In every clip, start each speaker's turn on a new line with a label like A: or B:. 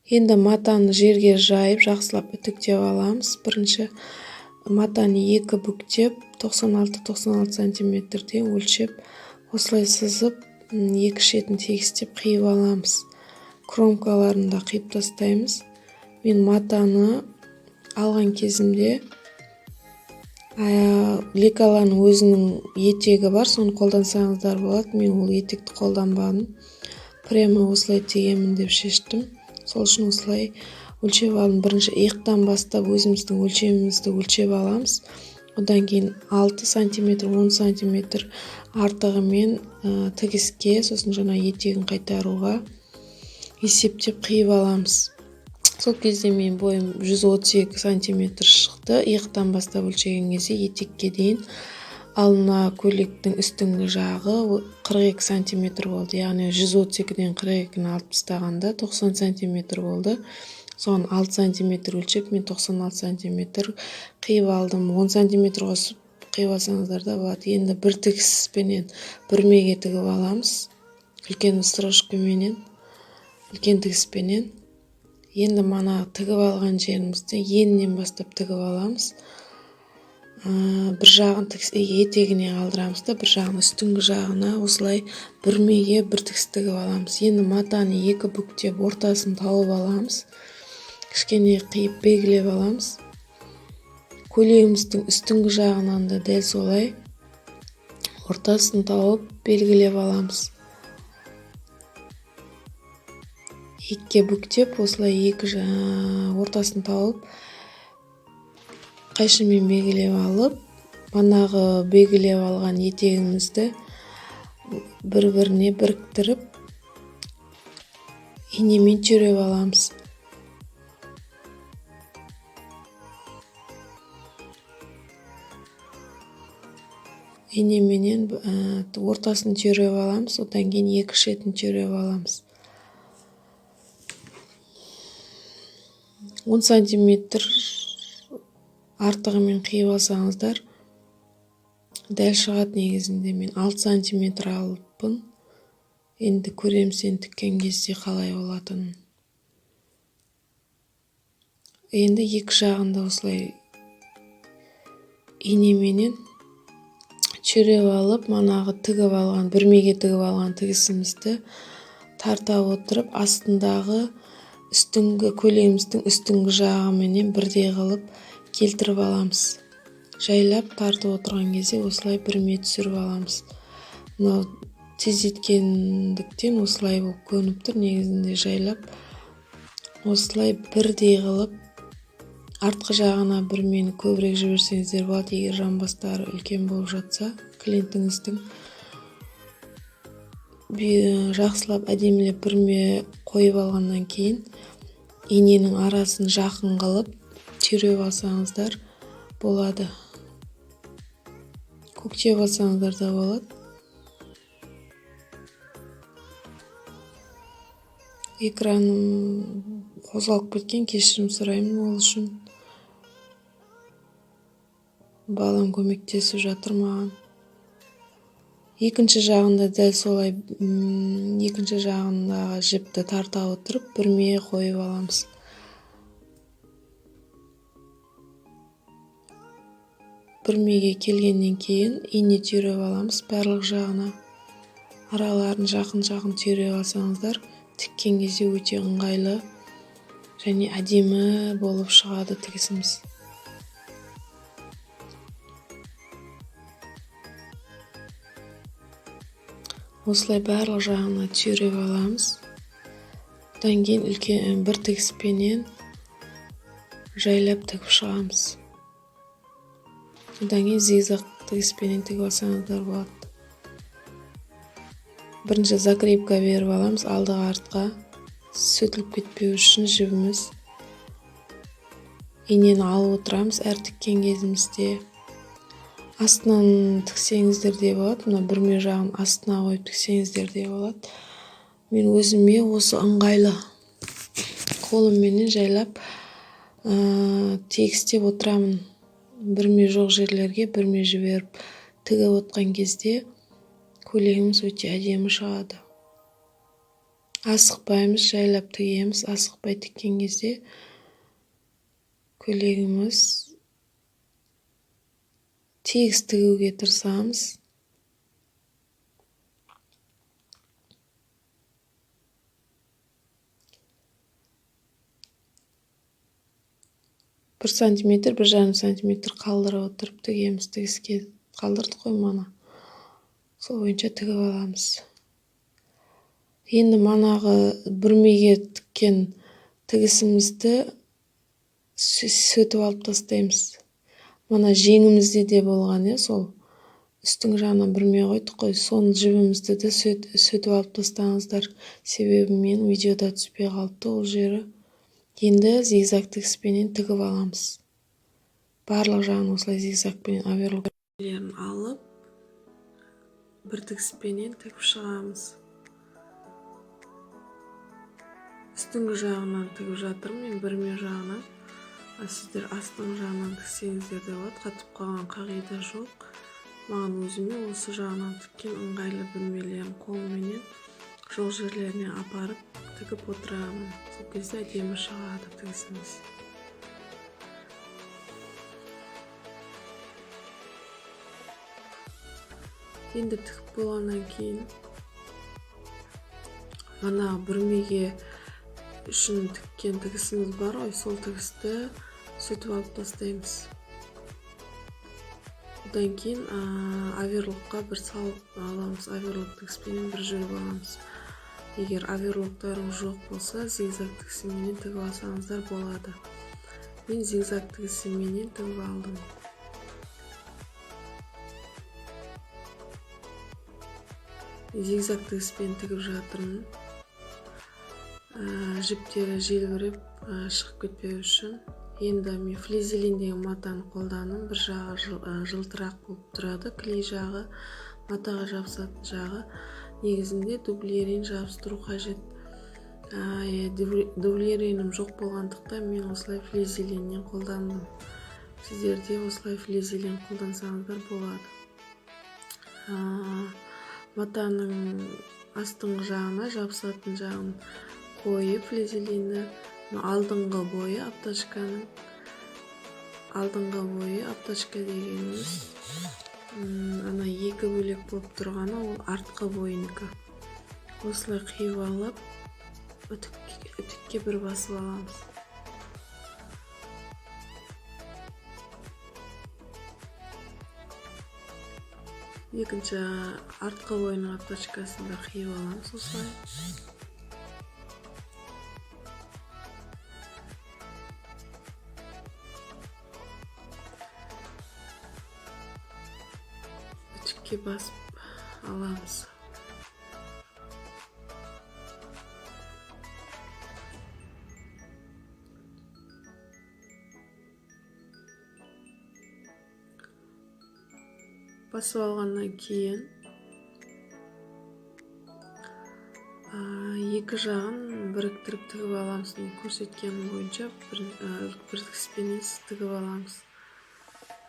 A: Енді матаны жерге жайып, жақсылап үтіктеп аламыз. Бірінші матаны 2 бүктеп, 96-96 сантиметрден өлшеп, осылай сызып, 2 шетін тегістеп қиып аламыз. Кромкаларын да қиып тастаймыз. Мен матаны алған кезімде лекаланың өзінің етегі бар, соны қолдансаңыздар болады. Мен ол етекті қолданбадым. Прямо осылай тегемін деп шештім. Сол үшін осылай өлшеп алдым. Бірінші иықтан бастап өзіміздің өлшемімізді өлшеп аламыз. Одан кейін 6 сантиметр, 10 сантиметр артығымен тігіске, сосын жаңа етегін қайтаруға есептеп қиып аламыз. Сол кезде мен бойым 132 сантиметр шықты. Иықтан бастап өлшеген кезде етекке дейін. Ал мына көйлектің үстіңгі жағы 42 сантиметр болды. Яғни 132-ден 42-ні алып тастағанда 90 сантиметр болды. Соған 6 сантиметр өлшеп, мен 96 сантиметр қиып алдым. 10 сантиметр қосып қиып алсаңыздар да болады. Енді бір тігіспенен бүрмеге тігіп аламыз. Үлкен строчкаменен, үлкен тігіспенен. Енді мана тігіп алған жерімізді енінен бастап тігіп аламыз. Бір жағын етегіне қалдырамыз да, бір жағын үстіңгі жағына осылай бүрмеге бір тігіс тігіп аламыз. Енді матаны 2 бүктеп, ортасын тауып аламыз. Кішкене қиып белгілеп аламыз. Көйлегіміздің үстіңгі жағынан да дәл солай ортасын тауып белгілеп аламыз. 2-ке бүктеп, осылай ортасын тауып қайшымен белгілеп алып, манағы белгілеп алған етегімізді бір-біріне біріктіріп, инемен түйреп аламыз. Инеменен ортасын түйреп аламыз, одан кейін 2 шетін түйреп аламыз. 10 сантиметр артығымен қиып алсаңыздар дәл шығады. Негізінде мен 6 сантиметр алыппын. Енді көреміз тіккен кезде қалай болатынын. Енді 2 жағында осылай инеменен түйреп алып, манағы тігіп алған, бүрмеге тігіп алған тігісімізді тарта отырып, астындағы көйлегіміздің үстіңгі жағыменен бірдей қылып келтіріп аламыз. Жайлап тартып отырған кезде осылай бүрме түсіріп аламыз. Мынау тездеткендіктен осылай болып көрініп тұр. Негізінде жайлап осылай бірдей қылып, артқы жағына бүрмені көбірек жіберсеңіздер болады, егер жамбастары үлкен болып жатса, клиентіңіздің. Жақсылап әдемілеп бүрме қойып алғаннан кейін иненің арасын жақын қылып түйреп алсаңыздар болады. Көктеп алсаңыздар да болады. Экраным қозғалып кеткен, кешірім сұраймын ол үшін. Балам көмектесіп жатыр маған. Екінші жағында дәл солай, екінші жағындағы жіпті тарта отырып, бүрмеге қойып аламыз. Бүрмеге келгеннен кейін ине түйреп аламыз барлық жағына. Араларын жақын түйреп алсаңыздар, тіккен кезде өте ыңғайлы және әдемі болып шығады тігісіміз. Осылай барлық жағына түйреп аламыз. Одан кейін үлкен бір тігіспенен жайлап тігіп шығамыз. Одан кейін зигзаг тігіспенен тігіп алсаңыздар болады. Бірінші закрепка беріп аламыз алдыға артқа. Сөтіліп кетпеу үшін жібіміз. Инені алып отырамыз әр тіккен кезімізде. Астынан тіксеңіздер де болады. Мына бүрме жағын астына қойып тіксеңіздер де болады. Мен өзіме осы ыңғайлы қолымменен жайлап тегістеп отырамын. Бүрме жоқ жерлерге бүрме жіберіп тігіп отқан кезде көйлегіміз өте әдемі шығады. Асықпаймыз, жайлап тігеміз. Асықпай тіккен кезде көйлегіміз тегіс тігуге тырысамыз. бір сантиметр, 1,5 сантиметр қалдырып отырып тігеміз. Тігіске қалдырдық қой мана. Сол бойынша тігіп аламыз. Енді манағы бүрмеге тіккен тігісімізді сөтіп алып тастаймыз. Мана жеңімізде де болған, сол үстің жағынан бүрме қойдық қой, соның жібімізді де сөтіп алып тастаңыздар. Себебі мен видеода түспей қалыпты ол жері. Енді зигзаг тігіспенен тігіп аламыз. Барлық жағын осылай зигзагпенен оверлоктерін алып, бір тігіспенен тігіп шығамыз. Үстіңгі жағынан тігіп жатырмын, мен бүрме жағынан. Сіздер астыңғы жағынан тіксеңіздер де болады, қатып қалған қағида жоқ. Маған өзіме осы жағынан тіккен ыңғайлы бүрмелерін қолменен жол жерлеріне апарып тігіп отырамын. Сол кезде әдемі шығады тігісіміз. Енді тігіп болғаннан кейін мана бүрмеге үшін тіккен тігісіміз бар ғой, сол тігісті сөтіп алып тастаймыз. Одан кейін оверлокқа бір салып аламыз. Оверлок тігіспенен бір жүріп аламыз. Егер оверлоктарың жоқ болса, зигзаг тігісіменен тігіп алсаңыздар болады. Мен зигзаг тігісіменен тігіп алдым. Зигзаг тігіспен тігіп жатырмын. Жіптері желбіреп шығып кетпеу үшін. Енді мен флизелин деген матаны қолданым. Бір жағы жылтырақ болып тұрады, клей жағы, матаға жабысатын жағы. Негізінде дублерин жабыстыру қажет. Дублериным жоқ болғандықтан мен осылай флизелиннен қолдандым. Сіздерде осылай флизелин қолдансаңыздар болады. Матаның астыңғы жағына жабысатын жағын қойып флизелинді, алдыңғы бойы аптачканың, алдыңғы бойы аптачка дегеніміз ана екі бөлек болып тұрғаны, ол артқы бойынікі. Осылай қиып алып, үтікке бір басып аламыз. Екінші артқы бойының аптачкасын да қиып аламыз осылай. Үтікке басып аламыз. Басып алғаннан кейін екі жағын біріктіріп тігіп аламыз. Көрсеткенім бойынша бір тігіспенен тігіп аламыз.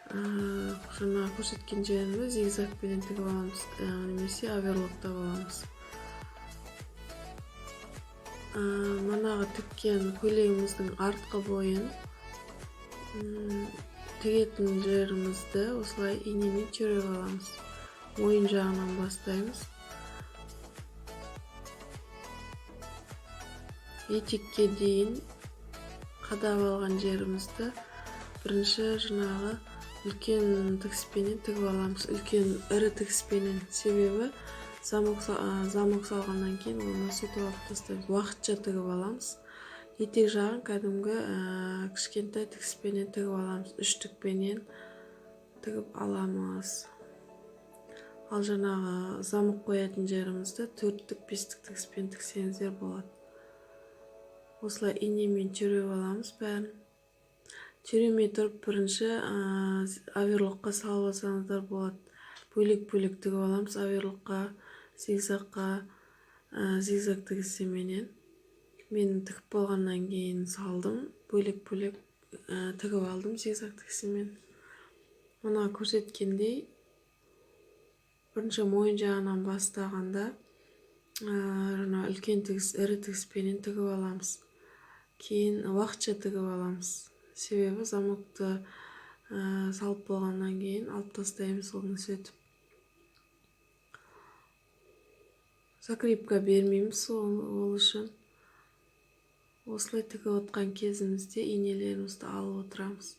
A: Жаңа көрсеткен жерімді зигзагпенен тігіп аламыз, немесе оверлоктап аламыз. Манағы тіккен көйлегіміздің артқы бойын тігетін жерімізді осылай инемен түйреп аламыз. Мойын жағынан бастаймыз. Етекке дейін қадап алған жерімізді бірінші жаңағы үлкен тігіспенен тігіп аламыз. Үлкен ірі тігіспенен. Себебі замок салғаннан кейін оны сөйтіп алып тастаймыз. Уақытша тігіп аламыз. Етек жағын кәдімгі кішкентай тігіспенен тігіп аламыз. Үштікпенен тігіп аламыз. Ал жаңағы замок қоятын жерімізді 4-5 тігіспен тіксеңіздер болады. Осылай инемен түйреп аламыз бәрін. Түйремей тұрып бірінші оверлокқа салып алсаңыздар болады. Бөлек-бөлек тігіп аламыз оверлокқа, зигзагқа, зигзаг тігісіменен. Мен тігіп болғаннан кейін салдым, бөлек-бөлек тігіп алдым зигзаг тігісімен. Мына көрсеткендей бірінші мойын жағынан бастағанда жана үлкен тигиз, ири тигизпенен тигип аламыз. Кийин убакча тигип аламыз. Себеби замокту салып болгондон кийин алып тастайбыз аны сөйтүп. Закрепка бермейбиз ол үчүн. Осулай тигип аткан кезимизде ийнелерибизди алып отурабыз.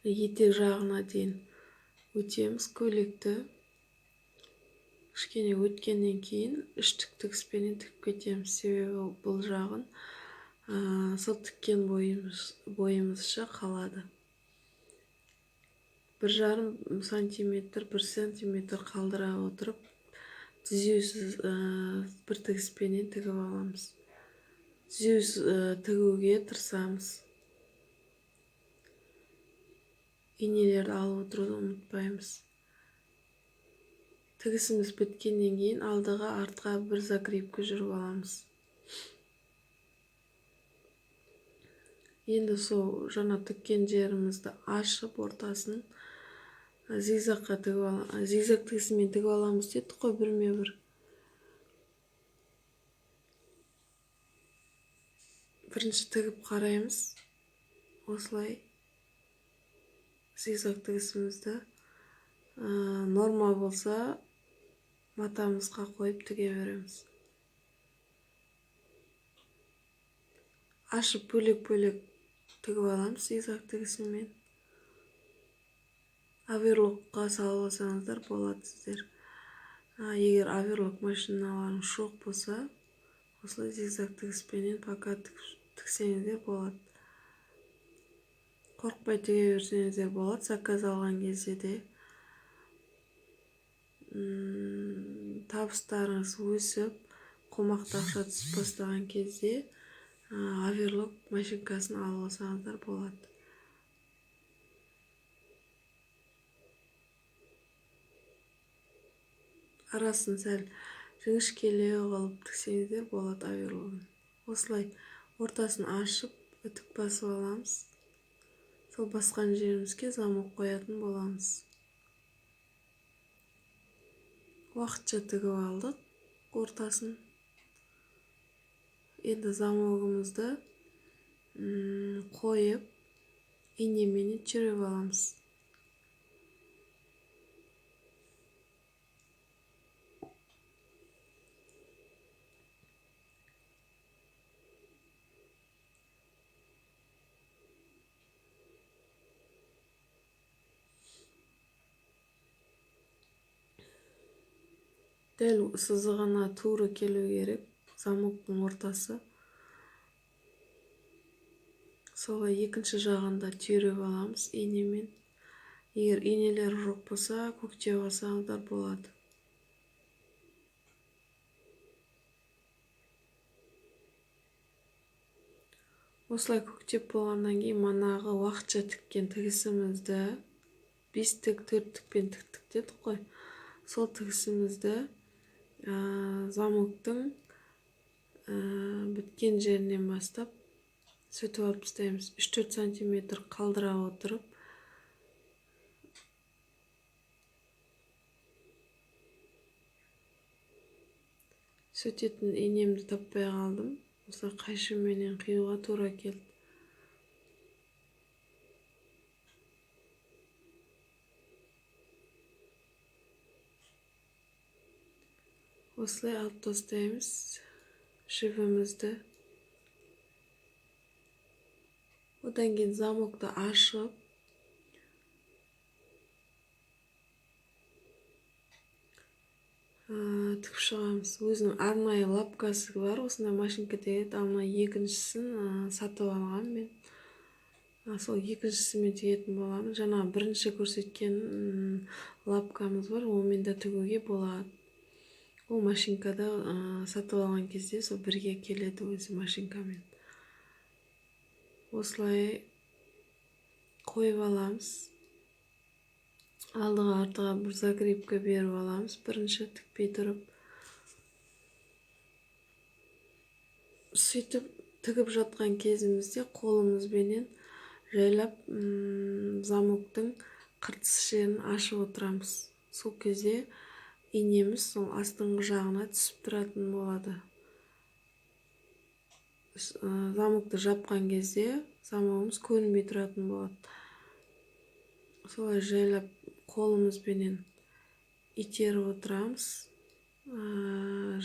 A: Етек жагына дейин өтөбүз көйлөктү. Кичкене өткөндөн кийин үчтүк тигизпенен тигип кетебиз. Себеби бул жагын сол тиккен боюмузча калады. 1,5 сантиметр, 1 сантиметр калдыра отуруп, түзүүсүз бир тигизпенен тигип аламыз. Түзүүсүз тигүүгө тырышабыз. Ийнелерди алып отурууну унутпайбыз. Тигисimiz биткенден кийин алдыга, артка бир закрепка жүрүп аламыз. Эndi сол жана тиккен жеримизди ашып ортасын зигзагга тигип аламыз. Зигзаг тигисимен тигип аламыз дедик го бирме-бир. Биринчи тигип карайбыз. Осулай зигзаг тигисимизди норма болсо матамызга коюп тиге беребиз. Ашып бөлөк-бөлөк тигип аламыз зигзаг тигисимен. Оверлокко салып алсаңыздар болот сиздер. Эгер оверлок машиналарыңыз жок болсо, осулай зигзаг тигиспенен пока тиксеңиздер болот. Коркпой тиге берсеңиздер болот. Заказ алган кезде де табыстарыңыз өсүп, комакта акча түсүп баштаган кезде оверлок машинкасын алып алсаңыздар болот. Арасын сәл жіңішкелеу кылып тиксеңиздер болот оверлогун. Осулай ортасын ашып, үтүк басып аламыз. Сол баскан жерибизге замок коятын боламыз. Убакытча тигип алдык ортасын. Эndi замогубузду коюп, ийне менен чиреп аламыз. Дәл сызыгына туура келүү керек замоктун ортасы. Солай экинчи жагын да түйрөп аламыз ийнемен. Эгер ийнелер жок болсо, көкчөп алсаңыздар болот. Осулай көкчөп болгондон кийин манагы убакытча тиккен тигисимизди 5 тик, 4 тикпен тиктик дедик го. Сол тигисимизди замоктун бүткен жеринен баштап сөтүп алып тастайбыз. 3-4 сантиметр калдыра отуруп, сөтөтүн ийнемди таппай калдым. Осулай кайшы менен кыюуга туура келди. Осулай алып тастайбыз шивимизди. Одан кийин замокту ашып, тигип чыгабыз. Өзүнүн арнайы лапкасы бар, осундай машинка тегет. Мына экинчисин сатып алгам мен. Сол экинчисимен тигетін болам. Жана биринчи көрсөткөн лапкамыз бар, ал менен да тигүүгө болот. Ол машинкада сатып алган кезде сол бирге келет өзү машинкамен. Осулай коюп аламыз. алдыға артыға бір закрепка беріп аламыз. Бірінші тікпей тұрып. Сөйтіп тігіп жатқан кезімізде қолымызбенен жайлап замоктың қыртыс жерін ашып отырамыз. Сол кезде инеміз сол астыңғы жағына түсіп тұратын болады. Замокты жапқан кезде замогымыз көрінбей тұратын болады. Солай жайлап қолымызбенен итеріп отырамыз.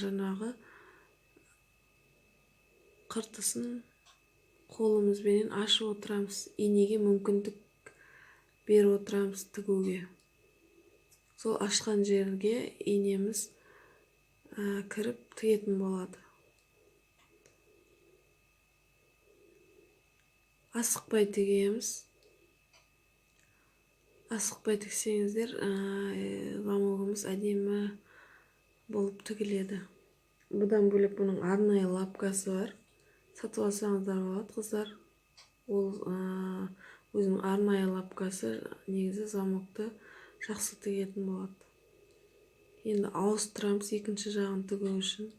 A: Жаңағы қыртысын қолымызбенен ашып отырамыз. Инеге мүмкіндік беріп отырамыз тігуге. Сол ашқан жерге инеміз кіріп тігетін болады. Асықпай тігеміз. Асықпай тіксеңіздер, замогымыз әдемі болып тігіледі. Бұдан бөлек бұның арнайы лапкасы бар. Сатып алсаңыздар болады, қыздар. Ол өзінің арнайы лапкасы негізі замокты жақсы тігетін болады. Енді ауыстырамыз екінші жағын тігу үшін.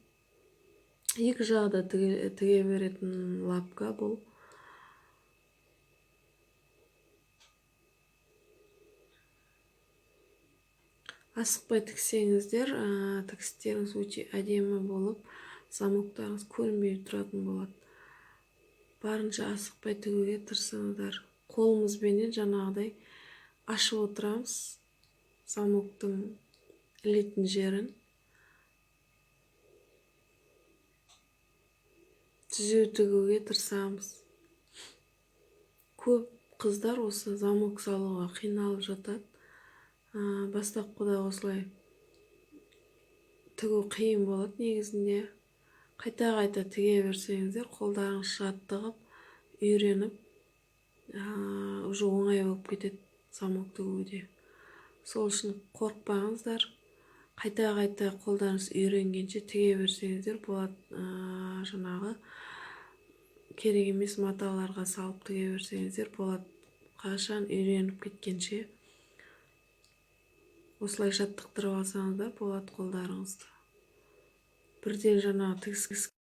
A: Екі жағда тіге беретін лапка бұл. Асықпай тіксеңіздер, тігістеріңіз өте әдемі болып, замоктарыңыз көрінбей тұратын болады. Барынша асықпай тігуге тырысыңыздар. Қолымызбенен жаңағыдай ашып отырамыз замоктың ілетін жерін. Түзеу тігуге тырысамыз. Көп қыздар осы замок салуға қиналып жатады. Бастапқыда осылай тігу қиын болады негізінде. Қайта тіге берсеңіздер, қолдарыңыз жаттығып, үйреніп, уже оңай болып кетеді замок тігуде. Сол үшін қорықпаңыздар. Қайта қолдарыңыз үйренгенше тіге берсеңіздер болады. Жаңағы керек емес маталарға салып тіге берсеңіздер болады. Қашан үйреніп кеткенше осылай жаттықтырып алсаңыздар болады қолдарыңызды. Бірден жаңағы тігіс